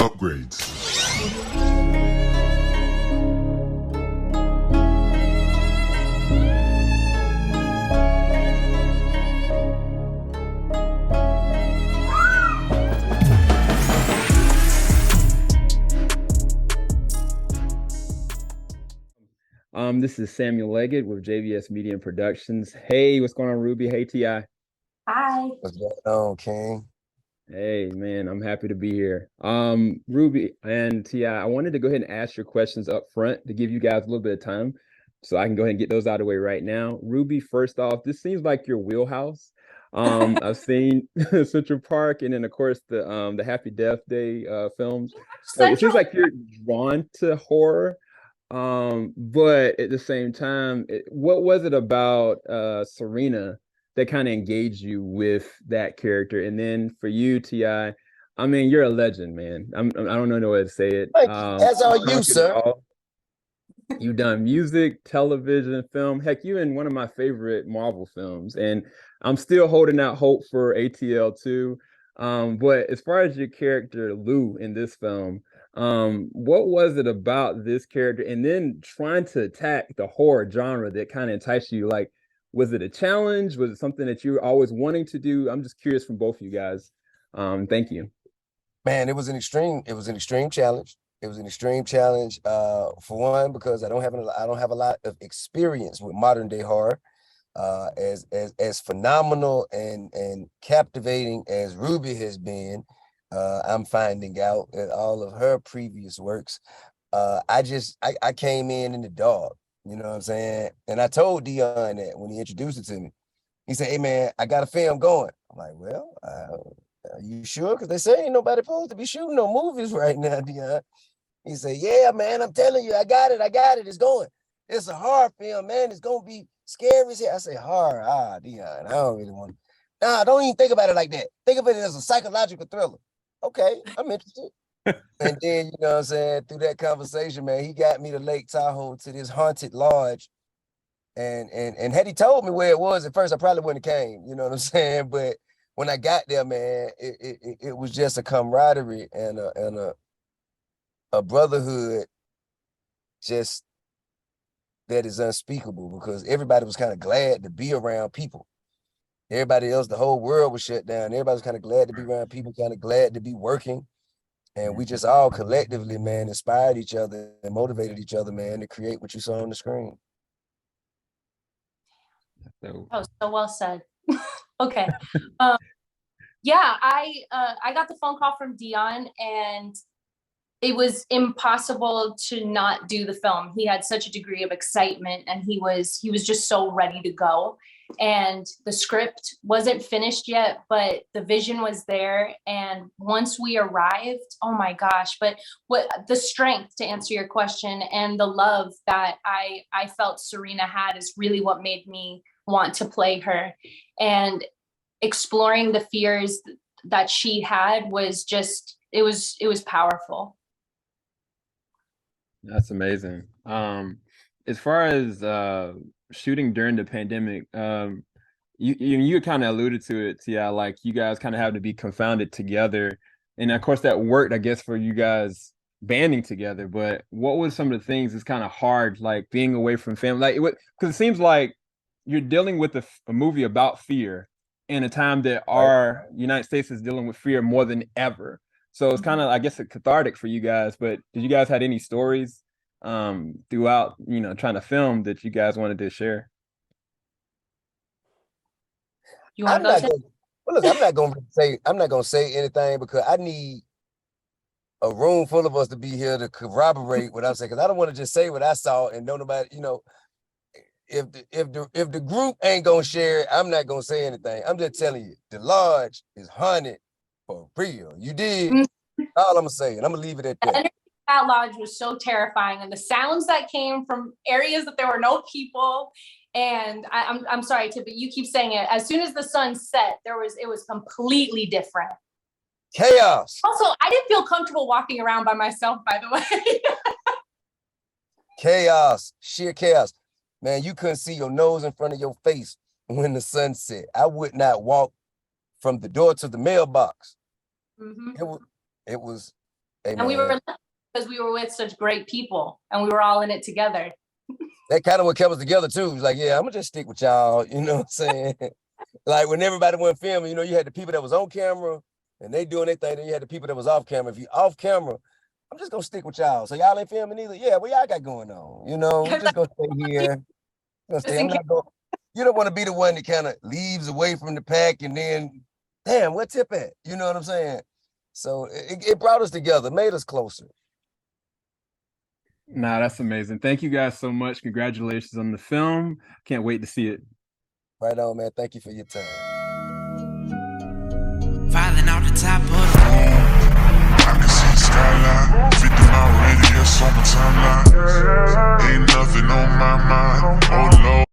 upgrades. This is Samuel Leggett with JVS Media and Productions. Hey, what's going on, Ruby? Hey, Ti. Hi. What's going on, King? Hey, man, I'm happy to be here. Ruby and Ti, I wanted to go ahead and ask your questions up front to give you guys a little bit of time, so I can go ahead and get those out of the way right now. Ruby, first off, this seems like your wheelhouse. I've seen Central Park, and then of course the Happy Death Day films. So it seems like you're drawn to horror. But at the same time, what was it about Serena that kind of engaged you with that character? And then for you, Ti, I mean, you're a legend, man. I don't know no way to say it. As are you, sir. You've done music, television, film, heck, you in one of my favorite Marvel films, and I'm still holding out hope for ATL 2. But as far as your character Lou in this film, what was it about this character, and then trying to attack the horror genre that kind of enticed you? Like, was it a challenge? Was it something that you were always wanting to do? I'm just curious from both of you guys. Thank you. Man, it was an extreme challenge. It was an extreme challenge, for one, because I don't have a lot of experience with modern day horror. As phenomenal and captivating as Ruby has been, I'm finding out in all of her previous works. I came in the dark, you know what I'm saying? And I told Deon that when he introduced it to me. He said, "Hey man, I got a film going." I'm like, "Well, are you sure? Because they say ain't nobody supposed to be shooting no movies right now, Deon." He said, "Yeah, man, I'm telling you, I got it. It's going. It's a horror film, man. It's gonna be scary as hell." I say, "Horror, Deon, I don't really want to." "Nah, don't even think about it like that. Think of it as a psychological thriller." "Okay, I'm interested." And then, you know what I'm saying, through that conversation, man, he got me to Lake Tahoe to this haunted lodge. And had he told me where it was at first, I probably wouldn't have came, you know what I'm saying? But when I got there, man, it was just a camaraderie and a brotherhood just that is unspeakable, because everybody was kind of glad to be around people. Everybody else, the whole world was shut down. Everybody was kind of glad to be around people, kind of glad to be working. And we just all collectively, man, inspired each other and motivated each other, man, to create what you saw on the screen. Oh, so well said. Okay. Yeah, I got the phone call from Deon, and it was impossible to not do the film. He had such a degree of excitement, and he was just so ready to go. And the script wasn't finished yet, but the vision was there. And once we arrived, oh my gosh, but what the strength, to answer your question, and the love that I felt Serena had is really what made me want to play her. And exploring the fears that she had was just, it was powerful. That's amazing. As far as shooting during the pandemic, you kind of alluded to it, Ti, like you guys kind of have to be confounded together. And of course that worked, I guess, for you guys banding together. But what was some of the things that's kind of hard, like being away from family? Like, because it seems like you're dealing with a movie about fear in a time that our United States is dealing with fear more than ever. So it's kind of, I guess, a cathartic for you guys. But did you guys had any stories throughout, trying to film that you guys wanted to share? You want to go? Well, look, I'm not gonna say anything, because I need a room full of us to be here to corroborate what I'm saying. Because I don't want to just say what I saw and no nobody, if the group ain't gonna share it, I'm not gonna say anything. I'm just telling you, the lodge is haunted for real. You did. All I'm gonna say, and I'm gonna leave it at that. That lodge was so terrifying, and the sounds that came from areas that there were no people. And I'm sorry, Tip, but you keep saying it. As soon as the sun set, it was completely different. Chaos. Also, I didn't feel comfortable walking around by myself, by the way. Chaos, sheer chaos. Man, you couldn't see your nose in front of your face when the sun set. I would not walk from the door to the mailbox. Mm-hmm. It was Hey, And we man. were lucky because we were with such great people and we were all in it together. That kind of what kept us together too. It was like, yeah, I'm gonna just stick with y'all. You know what I'm saying? Like when everybody went filming, you know, you had the people that was on camera and they doing their thing, then you had the people that was off camera. If you off camera, I'm just gonna stick with y'all. So y'all ain't filming either. Yeah, what y'all got going on? You know, we're just gonna stay here. Gonna stay. I'm not going. You don't want to be the one that kind of leaves away from the pack and then, damn, what tip at? You know what I'm saying? So it brought us together, made us closer. Nah, that's amazing. Thank you guys so much. Congratulations on the film. Can't wait to see it. Right on, man. Thank you for your time. Falling out the top of the I can see the skyline, 50-mile radius on my timeline. Ain't nothing on my mind. Oh Lord.